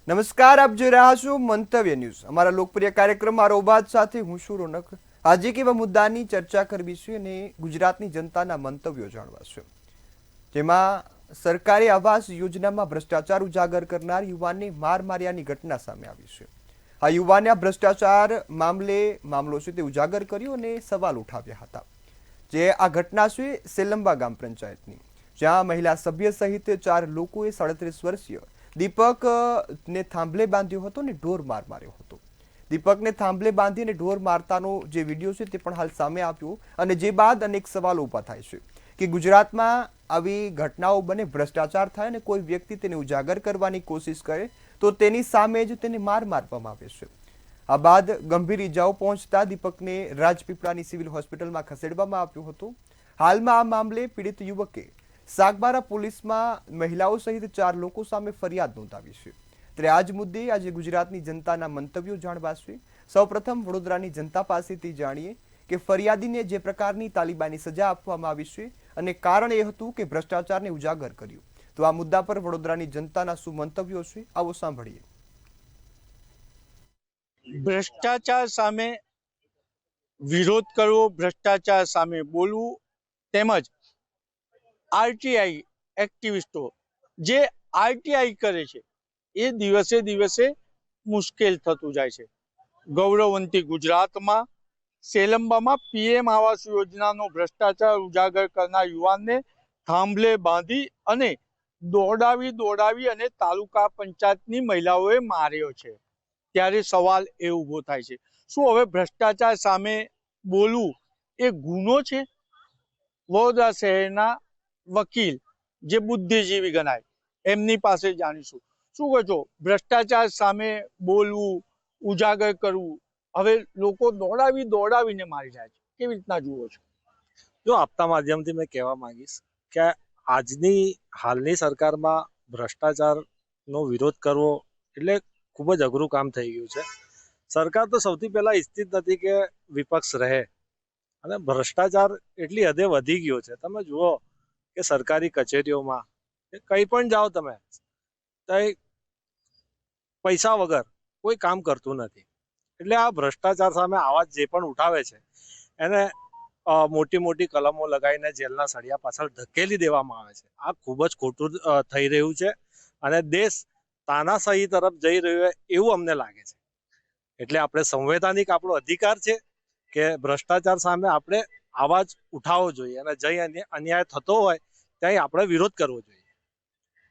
નમસ્કાર, આપ જોઈ રહ્યા છો મંતવ્ય ન્યૂઝ। અમારા લોકપ્રિય કાર્યક્રમ મારો અવાજ સાથે હું છું રોનક। આજે કેવા મુદ્દાની ચર્ચા કરવી છે અને ગુજરાતની જનતાના મંતવ્યો જાણવા છે, જેમાં સરકારી આવાસ યોજનામાં ભ્રષ્ટાચાર ઉજાગર કરનાર યુવાનને માર માર્યાની ઘટના સામે આવી છે। આ યુવાને આ ભ્રષ્ટાચાર મામલો છે તે ઉજાગર કર્યો અને સવાલ ઉઠાવ્યા હતા। જે આ ઘટના છે સેલંબા ગામ પંચાયતની, જ્યાં મહિલા સભ્ય સહિત 4 લોકોએ 37 વર્ષીય દીપક ને થાંભલે બાંધ્યો હતો અને ઢોર માર માર્યો હતો। દીપકને થાંભલે બાંધીને ઢોર મારતાનો જે વિડીયો છે તે પણ હાલ સામે આવ્યો અને જે બાદ અનેક સવાલો ઊભા થાય છે કે ગુજરાતમાં આવી ઘટનાઓ બને, ભ્રષ્ટાચાર થાય અને કોઈ વ્યક્તિ તેને ઉજાગર કરવાની કોશિશ કરે તો તેની સામે જ તેને માર મારવામાં આવે છે। આ બાદ ગંભીર ઈજાઓ પહોંચતા દીપકને રાજપીપળાની સિવિલ હોસ્પિટલમાં ખસેડવામાં આવ્યો હતો। હાલમાં આ મામલે પીડિત યુવકે સાગબારા પોલીસમાં મહિલાઓ સહિત 4 લોકો સામે ફરિયાદ નોંધાવી છે। ત્યારે આ જ મુદ્દે આજે ગુજરાતની જનતાના મંતવ્યો જાણવા છે। સૌપ્રથમ વડોદરાની જનતા પાસેથી જાણીએ કે ફરિયાદીને જે પ્રકારની તાલિબાની સજા આપવામાં આવી છે અને કારણ એ હતું કે ભ્રષ્ટાચારને ઉજાગર કર્યું। તો આ મુદ્દા પર વડોદરાની જનતાના શું મંતવ્યો છે, આવો સાંભળીએ। ભ્રષ્ટાચાર સામે વિરોધ કરવો, ભ્રષ્ટાચાર સામે બોલવું, તેમજ આરટીઆઈ એક્ટિવિસ્ટો જે આરટીઆઈ કરે છે એ દિવસે દિવસે મુશ્કેલ થતું જાય છે। ગૌરવવંતી ગુજરાતમાં સેલંબામાં પીએમ આવાસ યોજનાનો ભ્રષ્ટાચાર ઉજાગર કરનાર યુવાનને થાંભલે બાંધી અને દોડાવી અને તાલુકા પંચાયતની મહિલાઓએ માર્યો છે। ત્યારે સવાલ એ ઊભો થાય છે, શું હવે ભ્રષ્ટાચાર સામે બોલવું એ ગુનો છે? વડોદરા શહેરના વકીલ જે બુદ્ધિજીવી ગણાય એમની પાસે જાણીશું। શું કહો છો, ભ્રષ્ટાચાર સામે બોલવું, ઉજાગર કરવું, હવે લોકો દોડાવીને મારી જાય છે, કેવી રીતના જુઓ છો? જો આપતા માધ્યમથી મેં કહેવા માંગીશ કે હાલની સરકારમાં ભ્રષ્ટાચારનો વિરોધ કરવો એટલે ખૂબ જ અઘરું કામ થઈ ગયું છે। સરકાર તો સૌથી પહેલા ઈચ્છતી જ નથી કે વિપક્ષ રહે, અને ભ્રષ્ટાચાર એટલી હદે વધી ગયો છે। તમે જુઓ કે સરકારી કચેરીઓમાં કંઈ પણ જાઓ તમે, પૈસા વગર કોઈ કામ કરતું નથી। એટલે આ ભ્રષ્ટાચાર સામે આવાજ જે પણ ઉઠાવે છે એને મોટી મોટી કલમો લગાવીને જેલના સળિયા પાછળ ધકેલી દેવામાં આવે છે। આ ખૂબ જ ખોટું થઈ રહ્યું છે અને દેશ તાનાશાહી તરફ જઈ રહ્યો હોય એવું અમને લાગે છે। એટલે આપણે સંવૈધાનિક આપણો અધિકાર છે કે ભ્રષ્ટાચાર સામે આપણે અવાજ ઉઠાવવો જોઈએ અને જઈ અન્યાય થતો હોય ત્યાં આપણે વિરોધ કરવો જોઈએ।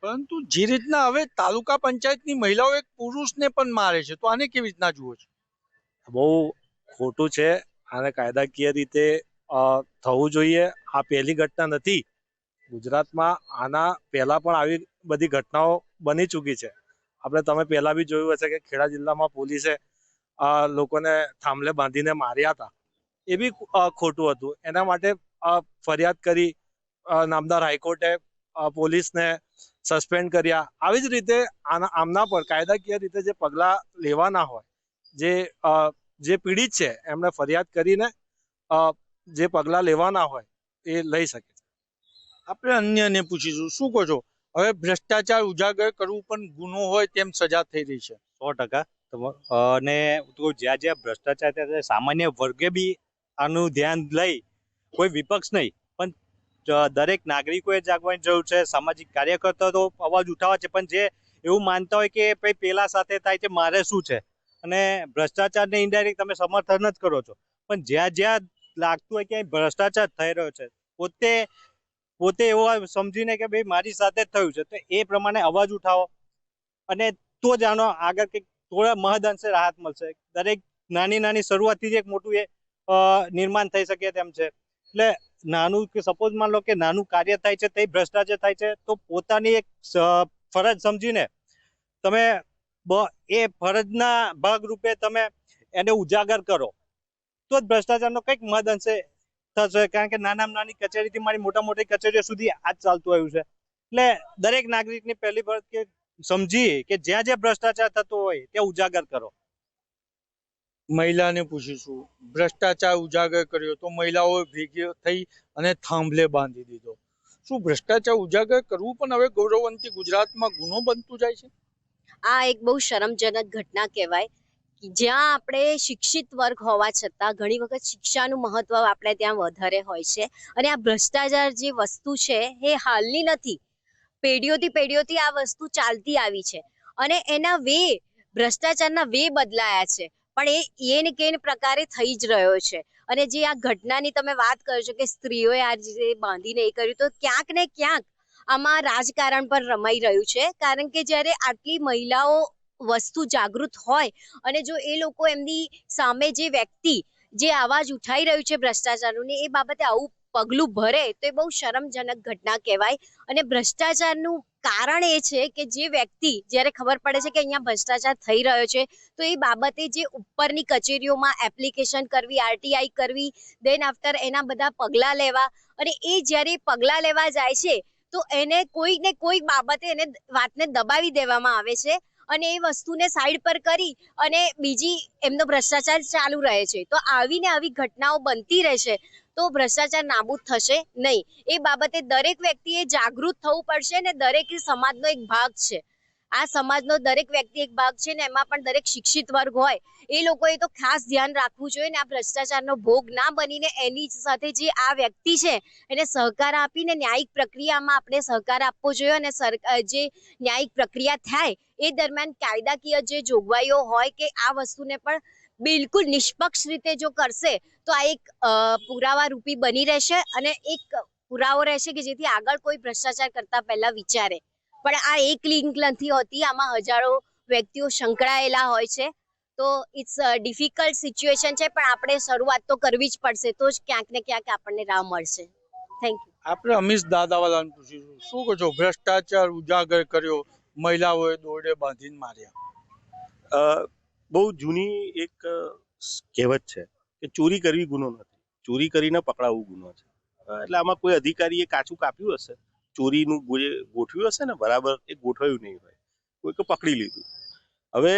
પરંતુ જે રીતના હવે તાલુકા પંચાયતની મહિલાઓ એક પુરુષને પણ મારે છે, તો આને કેવી રીતના જુઓ છો? બહુ ખોટું છે, આને કાયદાકીય રીતે થવું જોઈએ। આ પહેલી ઘટના નથી, ગુજરાતમાં આના પહેલા પણ આવી બધી ઘટનાઓ બની ચૂકી છે। તમે પહેલા બી જોયું હશે કે ખેડા જિલ્લામાં પોલીસે લોકોને થાંભલે બાંધીને માર્યા હતા, એ બી ખોટું હતું। એના માટે ફરિયાદ કરી, નામદાર હાઈકોર્ટે પોલીસને સસ્પેન્ડ કર્યા। આવી જ રીતે આમના પર કાયદાકીય રીતે જે પગલાં લેવાના હોય, જે પીડિત છે એમણે ફરિયાદ કરીને જે પગલાં લેવાના હોય એ લઈ શકે છે। આપણે અન્યને પૂછીશું, શું કહો છો, હવે ભ્રષ્ટાચાર ઉજાગર કરવું પણ ગુનો હોય તેમ સજા થઈ રહી છે? 100%। અને જ્યાં જ્યાં ભ્રષ્ટાચાર થાય સામાન્ય વર્ગે બી આનું ધ્યાન લઈ, કોઈ વિપક્ષ નહીં પણ દરેક નાગરિકોએ જાગવાની જરૂર છે। સામાજિક કાર્યકર્તાઓ તો અવાજ ઉઠાવવા છે, પણ જે એવું માનતા હોય કે ભાઈ પેલા સાથે થાય છે મારે શું છે, અને ભ્રષ્ટાચારને ઇનડાયરેક્ટ તમે સમર્થન જ કરો છો, પણ જ્યાં જ્યાં લાગતું હોય કે ભ્રષ્ટાચાર થઈ રહ્યો છે, પોતે એવો સમજીને કે ભાઈ મારી સાથે જ થયું છે, તો એ પ્રમાણે અવાજ ઉઠાવો અને તો જ આનો આગળ કંઈક થોડા મહદઅંશે રાહત મળશે। દરેક નાની શરૂઆતથી જ એક મોટું એ નિર્માણ થઈ શકે તેમ છે। એટલે નાનું કે સપોઝ માન લો કે નાનું કાર્ય થાય છે તે ભ્રષ્ટાચાર થાય છે, તો પોતાની એક ફરજ સમજીને તમે એ ફરજના ભાગરૂપે તમે એને ઉજાગર કરો તો જ ભ્રષ્ટાચારનો કંઈક મહદઅંશે થશે। કારણ કે નાની કચેરીથી મારી મોટી કચેરીઓ સુધી આ જ ચાલતું આવ્યું છે। એટલે દરેક નાગરિકની પહેલી ફરજ કે સમજી કે જ્યાં જ્યાં ભ્રષ્ટાચાર થતો હોય ત્યાં ઉજાગર કરો। મહિલાને પૂછીશું, ભ્રષ્ટાચાર ઉજાગર કર્યો તો મહિલાઓ ભેગી થઈ અને થાંભલે બાંધી દીધો। શું ભ્રષ્ટાચાર ઉજાગર કરવું પણ હવે ગૌરવવંતી ગુજરાતમાં ગુનો બનતું જાય છે? આ એક બહુ શરમજનક ઘટના કહેવાય કે જ્યાં આપણે શિક્ષિત વર્ગ હોવા છતાં ઘણી વખત શિક્ષાનું મહત્વ આપણે ત્યાં વધારે હોય છે. અને આ ભ્રષ્ટાચાર જે વસ્તુ છે એ હાલની નથી, પેઢીઓથી આ વસ્તુ ચાલતી આવી છે. અને એના વે, ભ્રષ્ટાચારના વે બદલાયા છે, પણ એ કેન પ્રકારે થઈ જ રહ્યો છે. અને જે આ ઘટનાની તમે વાત કરો છો કે સ્ત્રીઓએ આ રીતે બાંધીને એ કર્યું, તો ક્યાંક ને ક્યાંક આમાં રાજકારણ પર રમાઈ રહ્યું છે. કારણ કે જ્યારે આટલી મહિલાઓ વસ્તુ જાગૃત હોય અને જો એ લોકો એમની સામે જે વ્યક્તિ જે અવાજ ઉઠાઈ રહ્યું છે ભ્રષ્ટાચારનું, એ બાબતે આવું પગલું ભરે તો એ બહુ શરમજનક ઘટના કહેવાય. અને ભ્રષ્ટાચારનું કારણ એ છે કે જે વ્યક્તિ જ્યારે ખબર પડે છે કે અહીંયા ભ્રષ્ટાચાર થઈ રહ્યો છે, તો એ બાબતે જે ઉપરની કચેરીઓમાં એપ્લિકેશન કરવી, આરટીઆઈ કરવી, દેન આફ્ટર એના બધા પગલાં લેવા, અને એ જ્યારે પગલાં લેવા જાય છે તો એને કોઈક ને કોઈક બાબતે એને વાતને દબાવી દેવામાં આવે છે અને એ વસ્તુને સાઈડ પર કરી અને બીજી એમનો ભ્રષ્ટાચાર ચાલુ રહે છે. તો આવીને આવી ઘટનાઓ બનતી રહેશે તો ભ્રષ્ટાચાર નાબૂદ થશે નહીં. એ બાબતે દરેક વ્યક્તિએ જાગૃત થવું પડશે ને દરેક સમાજનો એક ભાગ છે. આ સમાજનો દરેક વ્યક્તિ એક ભાગ છે ને એમાં પણ દરેક શિક્ષિત વર્ગ હોય એ લોકોએ તો ખાસ ધ્યાન રાખવું જોઈએ ને આ ભ્રષ્ટાચારનો ભોગ ના બનીને એની સાથે જે આ વ્યક્તિ છે એને સહકાર આપીને ન્યાયિક પ્રક્રિયામાં આપણે સહકાર આપવો જોઈએ. અને જે ન્યાયિક પ્રક્રિયા થાય એ દરમિયાન કાયદાકીય જે જોગવાઈઓ હોય કે આ વસ્તુને પણ બિલકુલ નિષ્પક્ષ રીતે જો કરશે તો આ એક પુરાવા રૂપી બની રહેશે અને એક પુરાવો રહેશે કે જેથી આગળ કોઈ ભ્રષ્ટાચાર કરતા પહેલા વિચારે. પણ આ એક લિંક નથી હોતી, આમાં હજારો વ્યક્તિઓ સંકળાયેલા હોય છે. તો ઇટ્સ ડિફિકલ્ટ સિચ્યુએશન છે, પણ આપણે શરૂઆત તો કરવી જ પડશે, તો જ ક્યાંક ને ક્યાંક આપણને રાહ મળશે. Thank you. આપણે અમીશ દાદાવાલાને પૂછીશું, શું કહો છો? ભ્રષ્ટાચાર ઉજાગર કર્યો, મહિલાઓએ દોરડે બાંધીને માર્યા. બહુ જૂની એક કહેવત છે કે ચોરી કરવી ગુનો નથી, ચોરી કરીને પકડાવવું ગુનો છે. એટલે આમાં કોઈ અધિકારીએ કાચું કાપ્યું હશે, ચોરીનું ગોઠવ્યું હશે ને બરાબર, એ ગોઠવ્યું નહીં હોય, કોઈક પકડી લીધું. હવે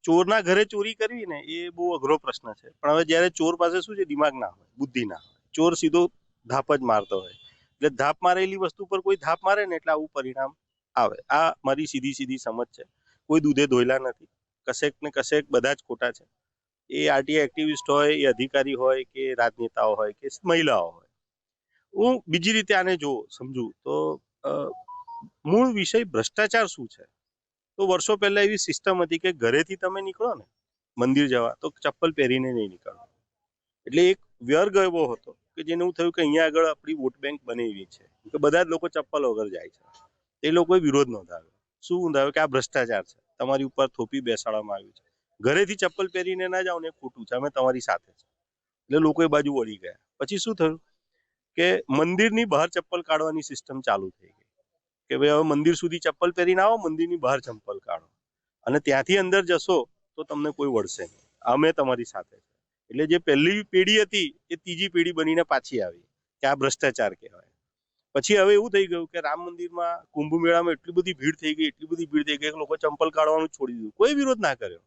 ચોરના ઘરે ચોરી કરવી ને એ બહુ અઘરો પ્રશ્ન છે. પણ હવે જ્યારે ચોર પાસે શું છે, દિમાગ ના હોય, બુદ્ધિ ના હોય, ચોર સીધો ધાપ જ મારતો હોય. એટલે ધાપ મારેલી વસ્તુ પર કોઈ ધાપ મારે ને એટલે આવું પરિણામ આવે. આ મારી સીધી સમજ છે. કોઈ દૂધે ધોયલા નથી, કશેક ને કશેક બધા જ ખોટા છે. એ આરટીઆઈ એક્ટિવિસ્ટ હોય, એ અધિકારી હોય, કે રાજનેતાઓ હોય, કે મહિલાઓ હોય. હું બીજી રીતે આને જો સમજુ તો મૂળ વિષય ભ્રષ્ટાચાર શું છે, તો વર્ષો પહેલા એવી સિસ્ટમ હતી કે ઘરેથી તમે નીકળો ને મંદિર જવા તો ચપ્પલ પહેરીને નહીં નીકળો. એટલે એક વ્યર્ગ એવો હતો કે જેને એવું થયું કે અહીંયા આગળ આપણી વોટ બેંક બને એવી છે કે બધા જ લોકો ચપ્પલ વગર જાય છે. એ લોકોએ વિરોધ નોંધાવ્યો. શું નોંધાવ્યો કે આ ભ્રષ્ટાચાર છે, તમારી ઉપર થોપી બેસાડવામાં આવ્યું છે, ઘરેથી ચપ્પલ પહેરીને ના જાઓ ને ખોટું છે, અમે તમારી સાથે છે. એટલે લોકો એ બાજુ વળી ગયા. પછી શું થયું કે મંદિરની બહાર ચપ્પલ કાઢવાની સિસ્ટમ ચાલુ થઈ ગઈ કે ભાઈ હવે મંદિર સુધી ચપ્પલ પહેરીને આવો, મંદિરની બહાર ચપ્પલ કાઢો, અને ત્યાંથી અંદર જશો તો તમને કોઈ વળશે નહીં, અમે તમારી સાથે છે. એટલે જે પહેલી પેઢી હતી એ ત્રીજી પેઢી બનીને પાછી આવી કે આ ભ્રષ્ટાચાર કહેવાય. પછી હવે એવું થઈ ગયું કે રામ મંદિરમાં કુંભ મેળામાં એટલી બધી ભીડ થઈ ગઈ કે લોકો ચંપલ કાઢવાનું છોડી દીધું, કોઈ વિરોધ ના કર્યો.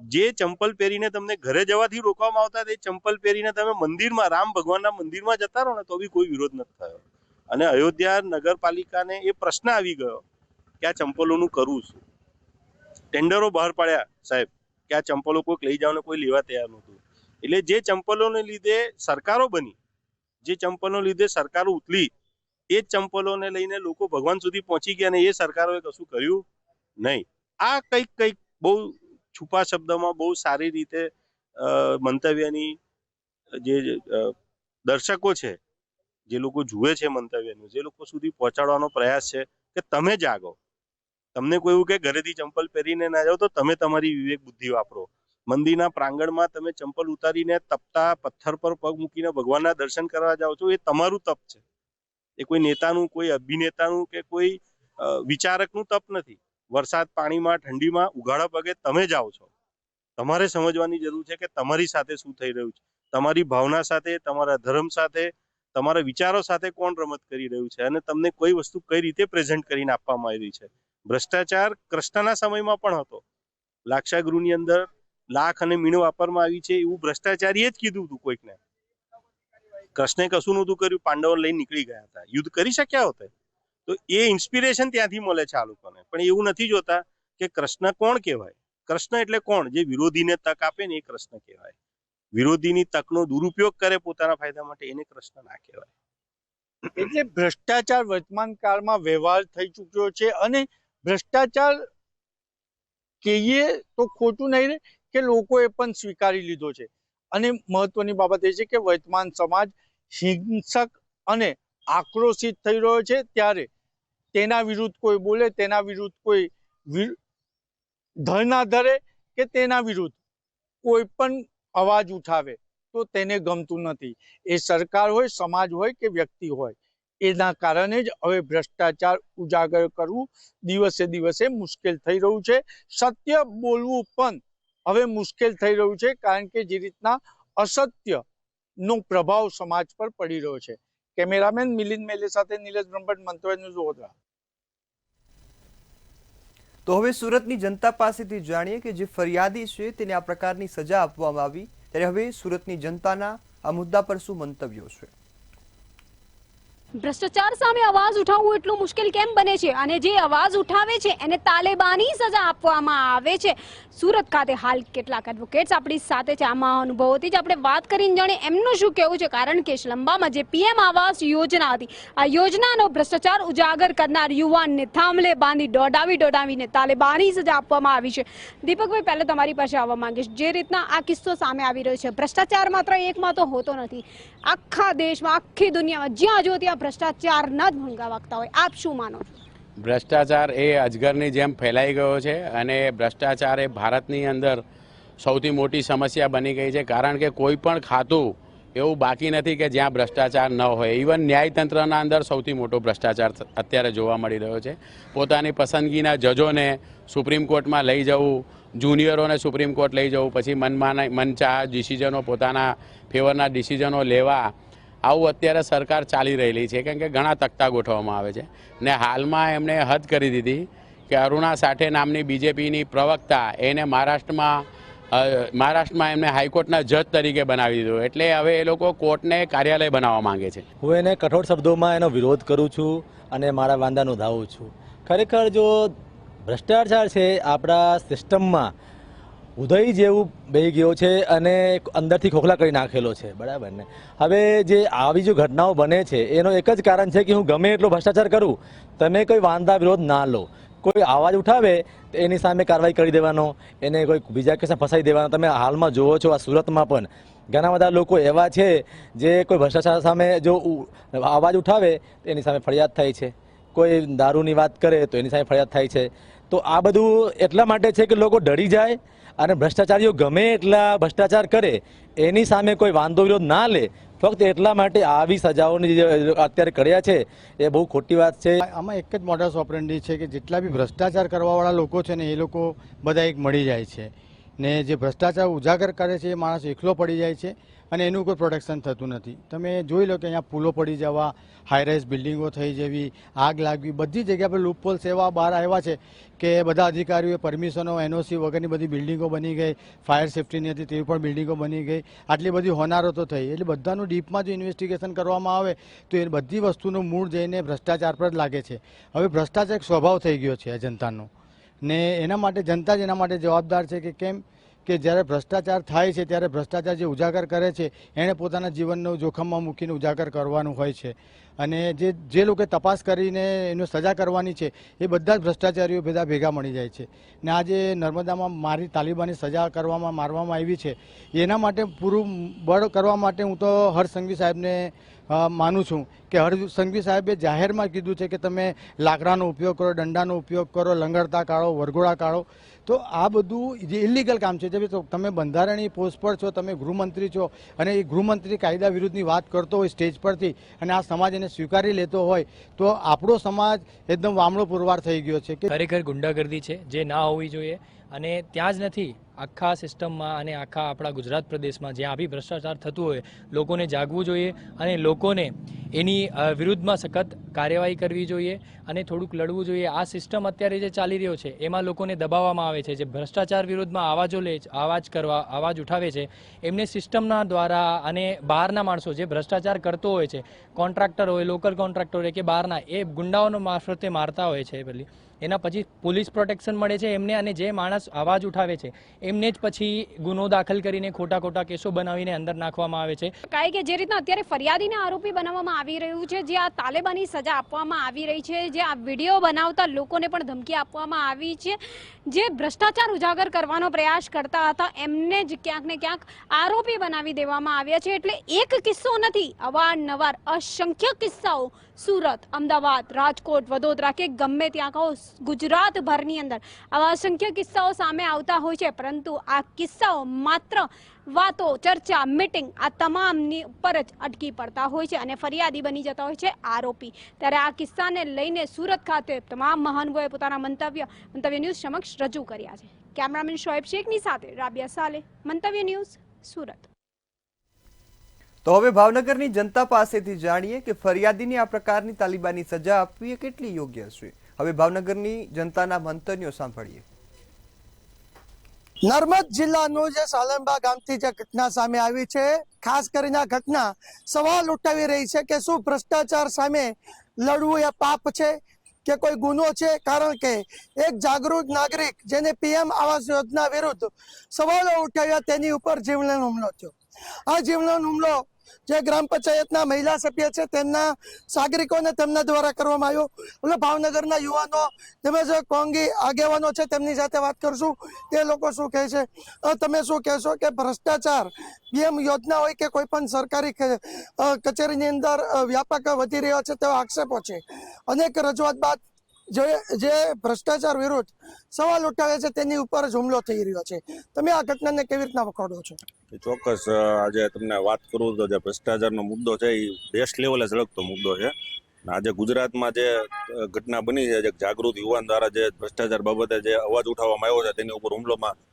જે ચંપલ પહેરીને તમને ઘરે જવાથી રોકવામાં આવતા, તે ચંપલ પહેરીને તમે મંદિરમાં, રામ ભગવાનના મંદિરમાં જતા રહો ને તો બી કોઈ વિરોધ નથી થયો. અને અયોધ્યા નગરપાલિકાને એ પ્રશ્ન આવી ગયો કે આ ચંપલોનું કરવું શું. ટેન્ડરો બહાર પાડ્યા સાહેબ કે આ ચંપલો કોઈક લઈ જાવ ને કોઈ લેવા તૈયાર નહોતું. એટલે જે ચંપલોને લીધે સરકારો બની, જે ચંપલોને લીધે સરકારો ઉતલી, એ જ ચંપલોને લઈને લોકો ભગવાન સુધી પહોંચી ગયા અને એ સરકારોએ કશું કર્યું નહીં. આ કંઈક બહુ છુપા શબ્દમાં બહુ સારી રીતે મંતવ્યની જે દર્શકો છે, જે લોકો જુએ છે મંતવ્યનું, જે લોકો સુધી પહોંચાડવાનો પ્રયાસ છે કે તમે જાગો. તમને કોઈ એવું કે ઘરેથી ચંપલ પહેરીને ના જાઓ તો તમે તમારી વિવેક બુદ્ધિ વાપરો. મંદિરના પ્રાંગણમાં તમે ચંપલ ઉતારીને તપતા પથ્થર પર પગ મૂકીને ભગવાનના દર્શન કરવા જાઓ છો, એ તમારું તપ છે. એ કોઈ નેતાનું, કોઈ અભિનેતાનું કે કોઈ વિચારકનું તપ નથી. વરસાદ પાણીમાં, ઠંડીમાં ઉઘાડા પગે તમે જાઓ છો. તમારે સમજવાની જરૂર છે કે તમારી સાથે શું થઈ રહ્યું છે, તમારી ભાવના સાથે, તમારા ધર્મ સાથે, તમારા વિચારો સાથે કોણ રમત કરી રહ્યું છે, અને તમને કોઈ વસ્તુ કઈ રીતે પ્રેઝન્ટ કરીને આપવામાં આવી છે. ભ્રષ્ટાચાર કૃષ્ણના સમયમાં પણ હતો. લાક્ષાગૃહની અંદર લાખ અને મીણ વાપરવામાં આવી છે એવું ભ્રષ્ટાચારીએ જ કીધું હતું કોઈકને. કૃષ્ણે કશું નહોતું કર્યું, પાંડવો લઈને નીકળી ગયા હતા, યુદ્ધ કરી શક્યા હોત. તો એ ઇન્સ્પિરેશન ત્યાંથી મળે છે આ લોકોને. પણ એવું નથી જોતા કે કૃષ્ણ કોણ કહેવાય. કૃષ્ણ એટલે કોણ? જે વિરોધીને તક આપે ને એ કૃષ્ણ કહેવાય. વિરોધીની તકનો દુરુપયોગ કરે પોતાના ફાયદા માટે એને કૃષ્ણ ના કહેવાય. એટલે ભ્રષ્ટાચાર વર્તમાન કાળમાં વ્યવહાર થઈ ચૂક્યો છે અને ભ્રષ્ટાચાર કહીએ તો ખોટું નહીં રહે કે લોકોએ પણ સ્વીકારી લીધો છે. અને મહત્વની બાબત એ છે કે વર્તમાન સમાજ હિંસક અને આક્રોશિત થઈ રહ્યો છે, ત્યારે તેના વિરુદ્ધ કોઈ બોલે, તેના વિરુદ્ધ કોઈ ધરના ધરે કે તેના વિરુદ્ધ કોઈ પણ અવાજ ઉઠાવે તો તેને ગમતું નથી. એ સરકાર હોય, સમાજ હોય કે વ્યક્તિ હોય. એના કારણે જ હવે ભ્રષ્ટાચાર ઉજાગર કરવું દિવસે દિવસે મુશ્કેલ થઈ રહ્યું છે. સત્ય બોલવું પણ હવે મુશ્કેલ થઈ રહ્યું છે, કારણ કે જે રીતના અસત્યનો પ્રભાવ સમાજ પર પડી રહ્યો છે. કેમેરામેન મિલિંદ મેલે સાથે નીલેશ બ્રહ્મભટ્ટ, મંતવ્ય ન્યૂઝ, વડોદરા. તો હવે સુરતની જનતા પાસેથી જાણીએ કે જે ફરિયાદી છે તેને આ પ્રકારની સજા આપવામાં આવી, ત્યારે હવે સુરતની જનતાના આ મુદ્દા પર શું મંતવ્યો છે? ભ્રષ્ટાચાર સામે અવાજ ઉઠાવવું એટલું મુશ્કેલ કેમ બને છે અને જે અવાજ ઉઠાવે છે એને તાલેબાની સજા આપવામાં આવે છે? સુરત ખાતે હાલ કેટલાક એડવોકેટ્સ આપણી સાથે છે. આમાં અનુભવોથી જ આપણે વાત કરીને જાણે એમનું શું કહેવું છે, કારણ કે લંબામાં જે પીએમ આવાસ યોજના હતી, આ યોજનાનો ભ્રષ્ટાચાર ઉજાગર કરનાર યુવાનને થાંભલે બાંધી દોડાવીને તાલેબાની સજા આપવામાં આવી છે. દીપકભાઈ, પહેલા તમારી પાસે આવવા માંગીશ. જે રીતના આ કિસ્સો સામે આવી રહ્યો છે, ભ્રષ્ટાચાર માત્ર એકમાં તો હોતો નથી, આખા દેશમાં, આખી દુનિયામાં જ્યાં જો ત્યાં ભ્રષ્ટાચારના જ ભંગા વાગતા હોય. આપ શું માનો છો? ભ્રષ્ટાચાર એ અજગરની જેમ ફેલાઈ ગયો છે અને ભ્રષ્ટાચાર એ ભારતની અંદર સૌથી મોટી સમસ્યા બની ગઈ છે, કારણ કે કોઈ પણ ખાતું એવું બાકી નથી કે જ્યાં ભ્રષ્ટાચાર ન હોય. ઇવન ન્યાયતંત્રના અંદર સૌથી મોટો ભ્રષ્ટાચાર અત્યારે જોવા મળી રહ્યો છે. પોતાની પસંદગીના જજોને સુપ્રીમ કોર્ટમાં લઈ જવું, જુનિયરોને સુપ્રીમ કોર્ટ લઈ જવું, પછી મનચાહ ડિસિઝનો, પોતાના ફેવરના ડિસિઝનો લેવા, આવું અત્યારે સરકાર ચાલી રહેલી છે. કેમ કે ઘણા તખ્તા ગોઠવવામાં આવે છે ને હાલમાં એમણે હદ કરી દીધી કે અરુણા સાઠે નામની બીજેપીની પ્રવક્તા એને મહારાષ્ટ્રમાં એમને હાઈકોર્ટના જજ તરીકે બનાવી દીધો. એટલે હવે એ લોકો કોર્ટને કાર્યાલય બનાવવા માંગે છે. હું એને કઠોર શબ્દોમાં એનો વિરોધ કરું છું અને મારા વાંધા નોંધાવું છું. ખરેખર જો ભ્રષ્ટાચાર છે આપણા સિસ્ટમમાં ઉદય જેવું બેહી ગયો છે અને અંદરથી ખોખલા કરી નાખેલો છે, બરાબર ને? હવે જે આવી જો ઘટનાઓ બને છે એનો એક જ કારણ છે કે હું ગમે એટલો ભ્રષ્ટાચાર કરું, તમે કોઈ વાંધા વિરોધ ના લો. કોઈ અવાજ ઉઠાવે તો એની સામે કાર્યવાહી કરી દેવાનો, એને કોઈ બીજા કેસમાં ફસાઈ દેવાનો. તમે હાલમાં જુઓ છો આ સુરતમાં પણ ઘણા બધા લોકો એવા છે જે કોઈ ભ્રષ્ટાચાર સામે જો અવાજ ઉઠાવે તો એની સામે ફરિયાદ થાય છે, કોઈ દારૂની વાત કરે તો એની સામે ફરિયાદ થાય છે. તો આ બધું એટલા માટે છે કે લોકો ડરી જાય અને ભ્રષ્ટાચારીઓ ગમે એટલા ભ્રષ્ટાચાર કરે એની સામે કોઈ વાંધો વિરોધ ના લે, ફક્ત એટલા માટે આવી સજાઓની જે અત્યારે કર્યા છે એ બહુ ખોટી વાત છે. આમાં એક જ મોડસ ઓપરેન્ડી છે કે જેટલા બી ભ્રષ્ટાચાર કરવાવાળા લોકો છે ને એ લોકો બધા એક મળી જાય છે ને જે ભ્રષ્ટાચાર ઉજાગર કરે છે એ માણસ એકલો પડી જાય છે અને એનું કોઈ પ્રોટેક્શન થતું નથી. તમે જોઈ લો કે અહીંયા પુલો પડી જવા, હાઈરાઇઝ બિલ્ડિંગો થઈ જવી, આગ લાગવી, બધી જગ્યા પર લૂપહોલ્સ એવા બહાર આવ્યા છે કે બધા અધિકારીઓએ પરમિશનો, એનઓસી વગરની બધી બિલ્ડિંગો બની ગઈ, ફાયર સેફ્ટીની હતી તેવી પણ બિલ્ડિંગો બની ગઈ, આટલી બધી હોનારતો થઈ. એટલે બધાનું ડીપમાં જો ઇન્વેસ્ટિગેશન કરવામાં આવે તો એ બધી વસ્તુનું મૂળ જઈને ભ્રષ્ટાચાર પર જ લાગે છે. હવે ભ્રષ્ટાચાર એક સ્વભાવ થઈ ગયો છે આ જનતાનો ને એના માટે જનતા જ એના માટે જવાબદાર છે કે કેમ કે જ્યારે ભ્રષ્ટાચાર થાય છે ત્યારે ભ્રષ્ટાચાર જે ઉજાગર કરે છે એણે પોતાના જીવનનું જોખમમાં મૂકીને ઉજાગર કરવાનું હોય છે. અને જે લોકો તપાસ કરીને એનું સજા કરવાની છે એ બધા જ ભ્રષ્ટાચારીઓ બધા ભેગા મળી જાય છે. ને આ જે નર્મદામાં તાલિબાની સજા મારવામાં આવી છે એના માટે પૂરું બળ કરવા માટે હું તો હર્ષ સંઘવી સાહેબને માનું છું કે હર્ષ સંઘવી સાહેબે જાહેરમાં કીધું છે કે તમે લાકડાનો ઉપયોગ કરો, દંડાનો ઉપયોગ કરો, લંગડતા કાઢો, વરઘોડા કાઢો. તો આ બધું જે ઇલીગલ કામ છે. તમે બંધારણીય પોસ્ટ પર છો, તમે ગૃહમંત્રી છો અને એ ગૃહમંત્રી કાયદા વિરુદ્ધની વાત કરતો હોય સ્ટેજ પરથી અને આ સમાજ એને સ્વીકારી લેતો હોય તો આપણો સમાજ એકદમ વામણો પુરવાર થઈ ગયો છે. કે ખરેખર ગુંડાગર્દી છે જે ના હોવી જોઈએ અને ત્યાં જ નથી, આખા સિસ્ટમમાં અને આખા આપણા ગુજરાત પ્રદેશમાં જ્યાં બી ભ્રષ્ટાચાર થતું હોય લોકોને જાગવું જોઈએ અને લોકોને એની વિરુદ્ધમાં સખત કાર્યવાહી કરવી જોઈએ અને થોડુંક લડવું જોઈએ. આ સિસ્ટમ અત્યારે જે ચાલી રહ્યો છે એમાં લોકોને દબાવવામાં આવે છે. જે ભ્રષ્ટાચાર વિરુદ્ધમાં અવાજ ઉઠાવે છે એમને સિસ્ટમના દ્વારા અને બહારના માણસો જે ભ્રષ્ટાચાર કરતો હોય છે, કોન્ટ્રાક્ટર હોય, લોકલ કોન્ટ્રાક્ટર હોય કે બહારના, એ ગુંડાઓનો મારફતે મારતા હોય છે. એના પછી પોલીસ પ્રોટેક્શન મળે છે એમને, અને જે માણસ અવાજ ઉઠાવે છે એમને જ પછી ગુનો દાખલ કરીને ખોટા કેસો બનાવીને અંદર નાખવામાં આવે છે. કારણ કે જે રીતના અત્યારે ફરિયાદીને આરોપી બનાવવામાં આવી રહ્યું છે, જે આ તાલેબાની સજા આપવામાં આવી રહી છે, જે આ વિડીયો બનાવતા લોકોને પણ ધમકી આપવામાં આવી છે, જે ભ્રષ્ટાચાર ઉજાગર કરવાનો પ્રયાસ કરતા હતા એમને જ ક્યાંક ને ક્યાંક આરોપી બનાવી દેવામાં આવ્યા છે. એટલે એક કિસ્સો નથી, અવારનવાર અસંખ્ય કિસ્સાઓ સુરત, અમદાવાદ, રાજકોટ, વડોદરા કે ગમે ત્યાં કહો ગુજરાતભરની અંદર આવા અસંખ્ય કિસ્સાઓ સામે આવતા હોય છે. પરંતુ આ કિસ્સાઓ માત્ર વાતો, ચર્ચા, મીટિંગ આ તમામની ઉપર જ અટકી પડતા હોય છે અને ફરિયાદી બની જતા હોય છે આરોપી. ત્યારે આ કિસ્સાને લઈને સુરત ખાતે તમામ મહાનુભાવોએ પોતાના મંતવ્ય ન્યૂઝ સમક્ષ રજૂ કર્યા છે. કેમેરામેન શોએબ શેખની સાથે રાબિયા સાલે, મંતવ્ય ન્યૂઝ, સુરત. તો હવે ભાવનગરની જનતા પાસેથી જાણીએ કે ફરિયાદીને આ પ્રકારની તાલિબાની સજા આપવી એ કેટલી યોગ્ય છે. હવે ભાવનગરની જનતાના મંતવ્યો સાંભળીએ. નર્મદ જિલ્લાનું જે સાલંબા ગામથી જે ઘટના સામે આવી છે, ખાસ કરીને આ ઘટના સવાલ ઉઠાવી રહી છે કે શું ભ્રષ્ટાચાર સામે લડવું એ પાપ છે કે કોઈ ગુનો છે. કારણ કે એક જાગૃત નાગરિક જેને પીએમ આવાસ યોજના વિરુદ્ધ સવાલો ઉઠાવ્યા તેની ઉપર જીવલેણ હુમલો થયો. આ જીવલેણ હુમલો જે ગ્રામ પંચાયતના મહિલા સભ્ય છે તેમના નાગરિકોને તેમના દ્વારા કરવામાં આવ્યો. એટલે ભાવનગરના યુવાનો તેમજ કોંગી આગેવાનો છે તેમની સાથે વાત કરશું. તે લોકો શું કહે છે, તમે શું કહેશો કે ભ્રષ્ટાચાર પીએમ યોજના હોય કે કોઈ પણ સરકારી કચેરીની અંદર વ્યાપક વધી રહ્યો છે તેવા આક્ષેપો છે. અનેક રજૂઆત બાદ જે ભ્રષ્ટાચાર વિરુદ્ધ સવાલ ઉઠાવે છે તેની ઉપર જ હુમલો થઈ રહ્યો છે. તમે આ ઘટનાને કેવી રીતના વખોડો છો? ચોક્કસ આજે તમને વાત કરું તો જે ભ્રષ્ટાચારનો મુદ્દો છે એ દેશ લેવલે ઝળકતો મુદ્દો છે. આજે ગુજરાતમાં જે ઘટના બની છે, જે જાગૃત યુવાન દ્વારા જે ભ્રષ્ટાચાર બાબતે જે અવાજ ઉઠાવવામાં આવ્યો છે તેની ઉપર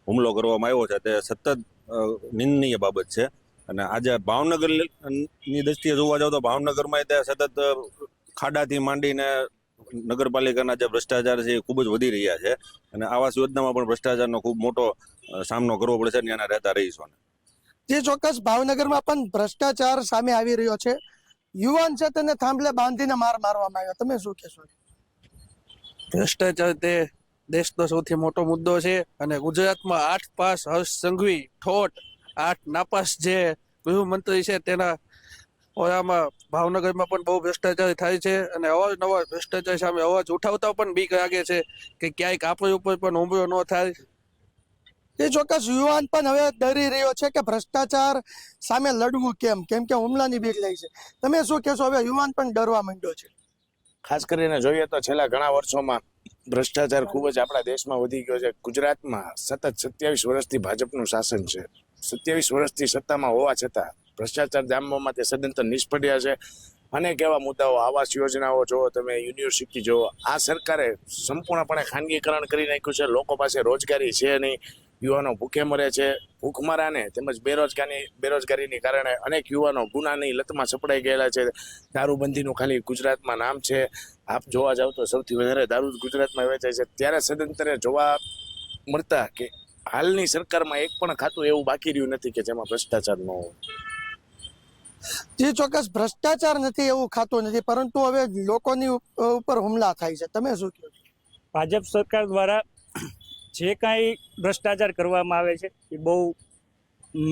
હુમલો કરવામાં આવ્યો છે તે સતત નિંદનીય બાબત છે. અને આજે ભાવનગરની દ્રષ્ટિએ જોવા જાવ તો ભાવનગરમાં તે સતત ખાડાથી માંડીને નગરપાલિકાના જે ભ્રષ્ટાચાર છે એ ખૂબ જ વધી રહ્યા છે. અને આવાસ યોજનામાં પણ ભ્રષ્ટાચારનો ખૂબ મોટો સામનો કરવો પડે છે ત્યાંના રહેતા રહીશોને. જે ચોક્કસ ભાવનગરમાં પણ ભ્રષ્ટાચાર સામે આવી રહ્યો છે. યુવાન છે તેને થાંભલે બાંધીને મારવામાં આવ્યો. તમે શું કહેશો? ભ્રષ્ટાચાર તે દેશનો સૌથી મોટો મુદ્દો છે અને ગુજરાતમાં 8 પાસ હર્ષ સંઘવી ઠોટ 8 નાપાસ જે ગૃહમંત્રી છે તેના ઓરામાં ભાવનગરમાં પણ બહુ ભ્રષ્ટાચાર થાય છે. અને અવારનવાર ભ્રષ્ટાચાર સામે અવાજ ઉઠાવતા પણ બીક લાગે છે કે ક્યાંક આપણી ઉપર પણ હુમલો ન થાય. એ ચોક્કસ યુવાન પણ હવે ડરી રહ્યો છે કે ભ્રષ્ટાચાર સામે લડવું કેમ કે હુમલાની બીક લે છે. તમે શું કહેશો? હવે યુવાન પણ ડરવા માંડ્યો છે. ખાસ કરીને જોઈએ તો છેલ્લા ઘણા વર્ષોમાં ભ્રષ્ટાચાર ખૂબ જ આપણા દેશમાં વધી ગયો છે. ગુજરાતમાં સતત 27 વર્ષથી ભાજપનું શાસન છે. 27 વર્ષથી સત્તામાં હોવા છતાં ભ્રષ્ટાચાર ડામવામાં તે સદંતર નિષ્ફળ્યા છે. અનેક એવા મુદ્દાઓ, આવાસ યોજનાઓ જુઓ તમે, યુનિવર્સિટી જુઓ, આ સરકારે સંપૂર્ણપણે ખાનગીકરણ કરી નાખ્યું છે. લોકો પાસે રોજગારી છે નહીં, યુવાનો ભૂખે મરે છે. ભૂખમરાને તેમજ બેરોજગારીની કારણે અનેક યુવાનો ગુનાની લતમાં સપડાઈ ગયેલા છે. દારૂબંધીનું ખાલી ગુજરાતમાં નામ છે. આપ જોવા જાવ તો સૌથી વધારે દારૂ ગુજરાતમાં વેચાય છે. ત્યારે સદંતરે જોવા મળતા કે હાલની સરકારમાં એક પણ ખાતું એવું બાકી રહ્યું નથી કે જેમાં ભ્રષ્ટાચાર ન હોય. જે ચોક્કસ ભ્રષ્ટાચાર નથી એવું ખાતું નથી, પરંતુ હવે લોકોની ઉપર હુમલા થાય છે. તમે શું કહો? ભાજપ સરકાર દ્વારા જે કાંઈ ભ્રષ્ટાચાર કરવામાં આવે છે એ બહુ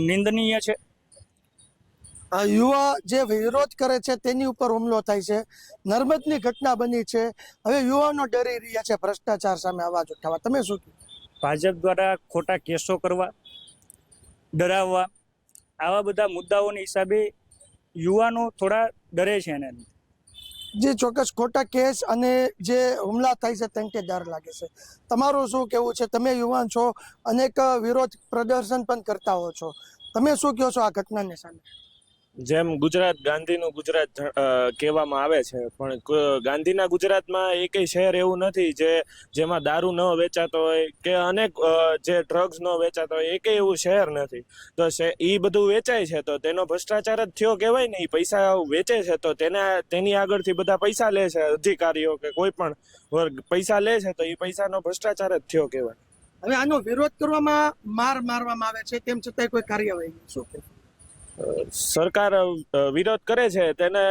નિંદનીય છે. યુવા જે વિરોધ કરે છે તેની ઉપર હુમલો થાય છે. નર્મદની ઘટના બની છે. હવે યુવાનો ડરી રહ્યા છે ભ્રષ્ટાચાર સામે અવાજ ઉઠાવવા. તમે શું કહો? ભાજપ દ્વારા ખોટા કેસો કરવા, ડરાવવા, આવા બધા મુદ્દાઓની હિસાબે યુવાનો થોડા ડરે છે એને. જે ચોક્કસ ખોટા કેસ અને જે હુમલા થાય છે તેમ કે ડર લાગે છે. તમારું શું કહેવું છે? તમે યુવાન છો, અનેક વિરોધ પ્રદર્શન પણ કરતા હો છો. તમે શું કહો છો આ ઘટનાને સામે? જેમ ગુજરાત ગાંધીનું ગુજરાત કહેવામાં આવે છે, પણ ગાંધીના ગુજરાતમાં એકેય શહેર એવું નથી જેમાં દારૂ ન વેચાતો હોય કે અનેક જે ડ્રગ્સ ન વેચાતો હોય. એકેય એવું શહેર નથી. તો એ બધું વેચાય છે તો તેનો ભ્રષ્ટાચાર જ થયો કહેવાય ને. એ પૈસા વેચે છે તો તેની આગળથી બધા પૈસા લે છે, અધિકારીઓ કે કોઈ પણ વર્ગ પૈસા લે છે તો એ પૈસાનો ભ્રષ્ટાચાર જ થયો કહેવાય. હવે આનો વિરોધ કરવામાં મારવામાં આવે છે, તેમ છતાં કોઈ કાર્યવાહી શું કે સરકાર વિરોધ કરે છે તેને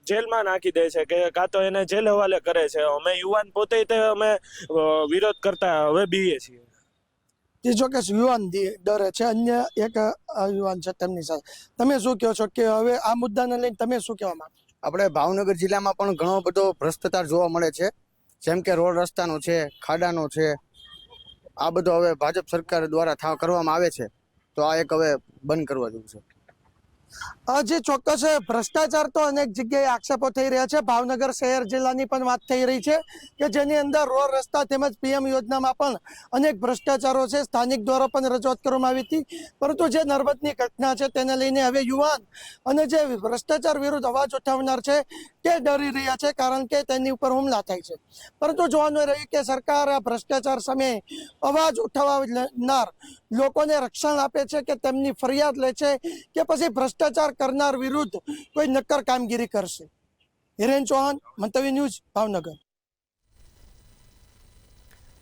જેલમાં નાખી દે છે કે કાં તો એને જેલ હવાલે કરે છે. અમે યુવાન પોતે તે અમે વિરોધ કરતા હવે બીએ છીએ. ત્રીજો કેસ યુવાન ડરે છે, અન્ય એક યુવાન છે તેમની સાથે. તમે શું કહો છો કે હવે આ મુદ્દાને લઈને તમે શું કહેવા માંગો? આપણે ભાવનગર જિલ્લામાં પણ ઘણો બધો ભ્રષ્ટાચાર જોવા મળે છે, જેમ કે રોડ રસ્તાનો છે, ખાડાનો છે. આ બધો હવે ભાજપ સરકાર દ્વારા કરવામાં આવે છે, તો આ એક હવે બંધ કરવા જેવું છે. જે ચોક્કસ ભ્રષ્ટાચાર તો અનેક જગ્યાએ આક્ષેપો થઈ રહ્યા છે. ભાવનગર શહેર જિલ્લાની પણ વાત થઈ રહી છે કે જેની અંદર રોડ રસ્તા તેમજ પીએમ યોજનામાં પણ અનેક ભ્રષ્ટાચારો છે. સ્થાનિક દ્વારા પણ રજૂઆત કરવામાં આવી હતી, પરંતુ જે નર્મદની ઘટના છે તેને લઈને હવે યુવાન અને જે ભ્રષ્ટાચાર વિરુદ્ધ અવાજ ઉઠાવનાર છે તે ડરી રહ્યા છે, કારણ કે તેની ઉપર હુમલા થાય છે. પરંતુ જોવાનું રહ્યું કે સરકાર આ ભ્રષ્ટાચાર સામે અવાજ ઉઠાવનાર લોકોને રક્ષણ આપે છે કે તેમની ફરિયાદ લે છે કે પછી ભ્રષ્ટાચાર કરનાર વિરુદ્ધ કોઈ નક્કર કામગીરી કરશે. હિરેન ચૌહાણ, મંતવ્ય ન્યૂઝ, ભાવનગર.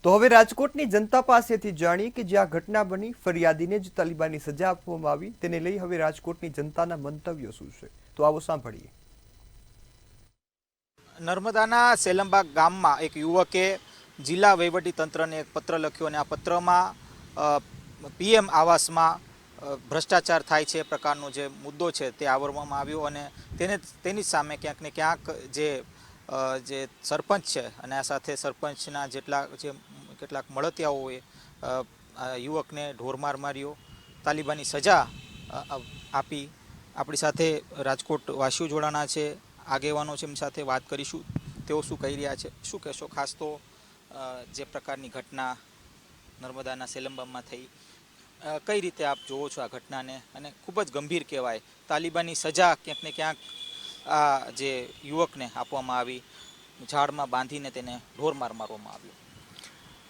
તો હવે રાજકોટની જનતા પાસેથી જાણીએ કે જ્યાં ઘટના બની ફરિયાદીને જ તાલિબાની સજા આપવામાં આવી, તેને લઈ હવે રાજકોટની જનતાના મંતવ્યો શું છે, તો આવો સાંભળીએ. નર્મદાના સેલંબા ગામમાં એક યુવકે જિલ્લા વહીવટી તંત્રને એક પત્ર લખ્યો અને આ પત્રમાં પીએમ આવાસમાં ભ્રષ્ટાચાર થાય છે એ પ્રકારનો જે મુદ્દો છે તે આવરવામાં આવ્યો અને તેની સામે ક્યાંક ને ક્યાંક જે સરપંચ છે અને આ સાથે સરપંચના કેટલાક મળતિયાઓએ યુવકને ઢોરમાર માર્યો, તાલિબાની સજા આપી. આપણી સાથે રાજકોટ વાસીઓ જોડાણા છે, આગેવાનો છે, એમની સાથે વાત કરીશું, તેઓ શું કહી રહ્યા છે. શું કહેશો ખાસ તો જે પ્રકારની ઘટના નર્મદાના સેલંબામાં થઈ, કઈ રીતે આપ જોવો છો આ ઘટનાને? અને ખૂબ જ ગંભીર કહેવાય, તાલિબાની સજા ક્યાંક ને ક્યાંક આ જે યુવકને આપવામાં આવી, ઝાડમાં બાંધીને તેને ઢોરમાર મારવામાં આવ્યો.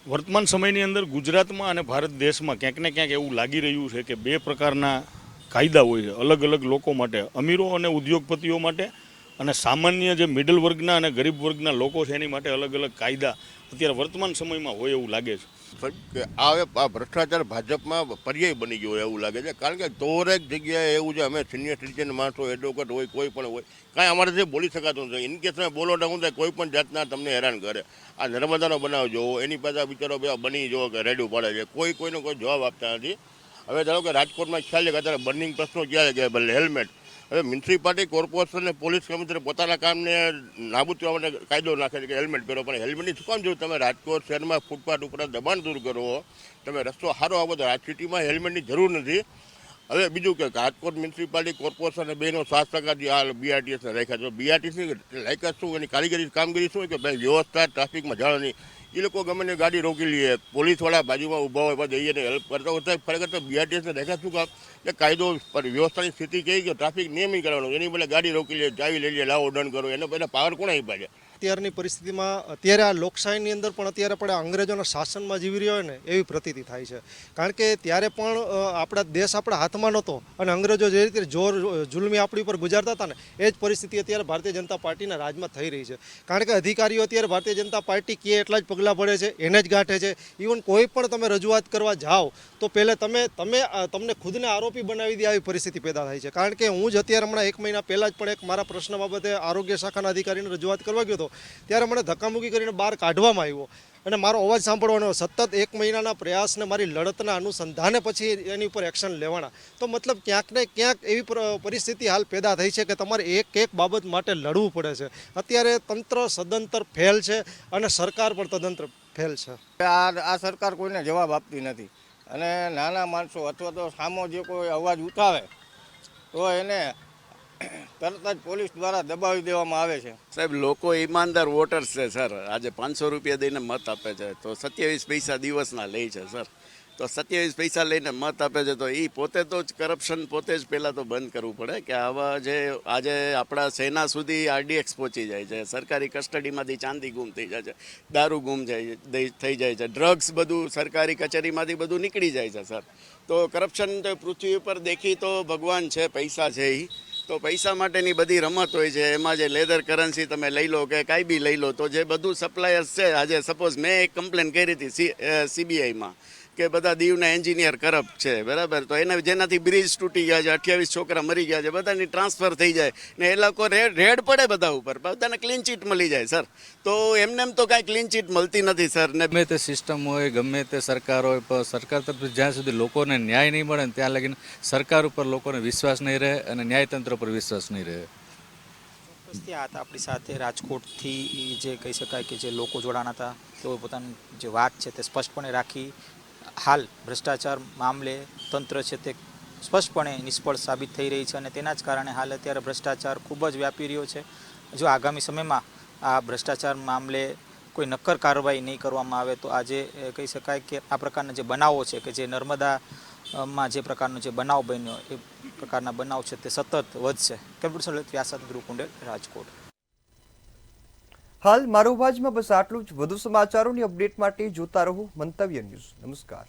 વર્તમાન સમયની અંદર ગુજરાતમાં અને ભારત દેશમાં ક્યાંક ને ક્યાંક એવું લાગી રહ્યું છે કે બે પ્રકારના કાયદા હોય છે અલગ અલગ લોકો માટે, અમીરો અને ઉદ્યોગપતિઓ માટે, અને સામાન્ય જે મિડલ વર્ગના અને ગરીબ વર્ગના લોકો છે એની માટે અલગ અલગ કાયદા અત્યારે વર્તમાન સમયમાં હોય એવું લાગે છે. આ ભ્રષ્ટાચાર ભાજપમાં પર્યાય બની ગયો એવું લાગે છે, કારણ કે દરેક જગ્યાએ એવું છે. અમે સિનિયર સિટીઝન માણસો, એડવોકેટ હોય, કોઈ પણ હોય, કાંઈ અમારાથી બોલી શકાતું નથી. ઇનકેસ તમે બોલો તો હું કોઈ પણ જાતના તમને હેરાન કરે. આ નર્મદાનો બનાવ જોવો, એની પાસે બિચારો બની જોવો કે રેડું પડે છે, કોઈનો કોઈ જવાબ આપતા નથી. હવે ધારો કે રાજકોટમાં ખ્યાલ છે કે અત્યારે બર્નિંગ પ્રશ્નો ક્યારે કે ભલે હેલ્મેટ, હવે મ્યુનિસિપાલિટી, કોર્પોરેશન અને પોલીસ કમિશનર પોતાના કામને નાબૂદ કરવા માટે કાયદો નાખે છે કે હેલ્મેટ પહેરો, પણ હેલ્મેટની શું કામ જરૂર? તમે રાજકોટ શહેરમાં ફૂટપાથ ઉપર દબાણ દૂર કરો, તમે રસ્તો સારો આપો, તો સિટીમાં હેલ્મેટની જરૂર નથી. હવે બીજું કે રાજકોટ મ્યુનિસિપાલિટી, કોર્પોરેશન બેનો 7% આ બીઆરટીએસને રાખ્યા છે. બીઆરટીસની લાયકાત શું, એની કારીગરી કામગીરી શું કે ભાઈ વ્યવસ્થા ટ્રાફિકમાં જાળવણી. એ લોકો ગમે તે ગાડી રોકી લઈએ, પોલીસવાળા બાજુમાં ઊભા હોય, પછી એને હેલ્પ કરતા હોય. ખરેખર તો બીઆરટીએસને દેખાય શું કામ કે કાયદો વ્યવસ્થાની સ્થિતિ કહી કે ટ્રાફિક નિયમિત કરવાનો, એની બદલે ગાડી રોકી લે, ચાવી લઈ લે, લાવો દંડ કરો, એને પહેલાં પાવર કોણ આપ્યા છે? અત્યારની પરિસ્થિતિમાં અત્યારે આ લોકશાહીની અંદર પણ અત્યારે પણ અંગ્રેજોના શાસનમાં જીવી રહ્યો હોય ને એવી પ્રતીતિ થાય છે. કારણ કે ત્યારે પણ આપણા દેશ આપણા હાથમાં નહોતો અને અંગ્રેજો જે રીતે જોર જુલ્મી આપણી ઉપર ગુજારતા હતા ને એ જ પરિસ્થિતિ અત્યારે ભારતીય જનતા પાર્ટીના રાજમાં થઈ રહી છે. કારણ કે અધિકારીઓ અત્યારે ભારતીય જનતા પાર્ટી કે એટલા જ પગલાં ભરે છે, એને જ ગાંઠે છે. ઇવન કોઈ પણ તમે રજૂઆત કરવા જાઓ તો પહેલે તમને ખુદને આરોપી બનાવી દે આવી પરિસ્થિતિ પેદા થાય છે. કારણ કે હું જ અત્યારે હમણાં 1 મહિના પહેલાં જ પણ એક મારા પ્રશ્ન બાબતે આરોગ્ય શાખાના અધિકારીને રજૂઆત કરવા ગયો હતો, ત્યારે મને ધક્કામુક્કી કરીને બહાર કાઢવામાં આવ્યો અને મારો અવાજ સાંભળવાનો. સતત 1 મહિનાના પ્રયાસને મારી લડતના અનુસંધાને પછી એની ઉપર એક્શન લેવાના. તો મતલબ ક્યાંક ને ક્યાંક એવી પરિસ્થિતિ હાલ પેદા થઈ છે કે તમારે એક બાબત માટે લડવું પડે છે. અત્યારે તંત્ર સદંતર ફેલ છે અને સરકાર પણ તદંતર ફેલ છે. આ સરકાર કોઈને જવાબ આપતી નથી અને નાના માણસો અથવા તો સામો જે કોઈ અવાજ ઉઠાવે તો એને તરત જ પોલીસ દ્વારા દબાવી દેવામાં આવે છે. સાહેબ, લોકો ઈમાનદાર વોટર્સ છે સર. આજે 500 રૂપિયા દઈને મત આપે છે તો 27 પૈસા દિવસના લે છે સર. તો 27 પૈસા લઈને મત આપે છે તો એ પોતે તો જ કરપ્શન પોતે જ પહેલાં તો બંધ કરવું પડે કે આવા જે આજે આપણા સેના સુધી આરડીએક્સ પહોંચી જાય છે, સરકારી કસ્ટડીમાંથી ચાંદી ગુમ થઈ જાય છે, દારૂ ગુમ થઈ જાય છે, ડ્રગ્સ બધું સરકારી કચેરીમાંથી બધું નીકળી જાય છે સર. તો કરપ્શન તો પૃથ્વી ઉપર દેખી તો ભગવાન છે, પૈસા છે એ તો પૈસા માટેની બધી રમત હોય છે. એમાં જે લેધર કરન્સી તમે લઈ લો કે કાંઈ બી લઈ લો તો જે બધું સપ્લાયર્સ છે, આજે સપોઝ મેં એક કમ્પ્લેન કરી હતી સીબીઆઈમાં કે બધા દીવના એન્જિનિયર કરપ્ટ છે, બરાબર, તો એના જેનાથી બ્રિજ તૂટી ગયા છે, 28 છોકરા મરી ગયા છે, બધાની ટ્રાન્સફર થઈ જાય ને એ લોકો રેડ પડે બધા ઉપર, બધાને ક્લીન ચીટ મળી જાય સર. તો એમને એમ તો કાંઈ ક્લીન ચીટ મળતી નથી સર. ને ગમે તે સિસ્ટમ હોય, ગમે તે સરકાર હોય, પણ સરકાર તરફથી જ્યાં સુધી લોકોને ન્યાય નહીં મળે ને ત્યાં લગીને સરકાર ઉપર લોકોને વિશ્વાસ નહીં રહે અને ન્યાયતંત્ર પર વિશ્વાસ નહીં રહે. ત્યાં હતા આપણી સાથે રાજકોટથી જે કહી શકાય કે જે લોકો જોડાણા હતા, તેઓ પોતાની જે વાત છે તે સ્પષ્ટપણે રાખી. હાલ ભ્રષ્ટાચાર મામલે તંત્ર છે તે સ્પષ્ટપણે નિષ્ફળ સાબિત થઈ રહી છે અને તેના જ કારણે હાલ અત્યારે ભ્રષ્ટાચાર ખૂબ જ વ્યાપી રહ્યો છે. જો આગામી સમયમાં આ ભ્રષ્ટાચાર મામલે કોઈ નક્કર કાર્યવાહી નહીં કરવામાં આવે તો આજે કહી શકાય કે આ પ્રકારના જે બનાવો છે કે જે નર્મદામાં જે પ્રકારનો જે બનાવ બન્યો એ પ્રકારના બનાવ છે તે સતત વધશે. કેમ્પ્યુટર વ્યાસાદ ગુરુકુંડે, રાજકોટ. હાલ મારો અવાજમાં બસ આટલું જ. વધુ સમાચારોની અપડેટ માટે જોતા રહો મંતવ્ય ન્યૂઝ. નમસ્કાર.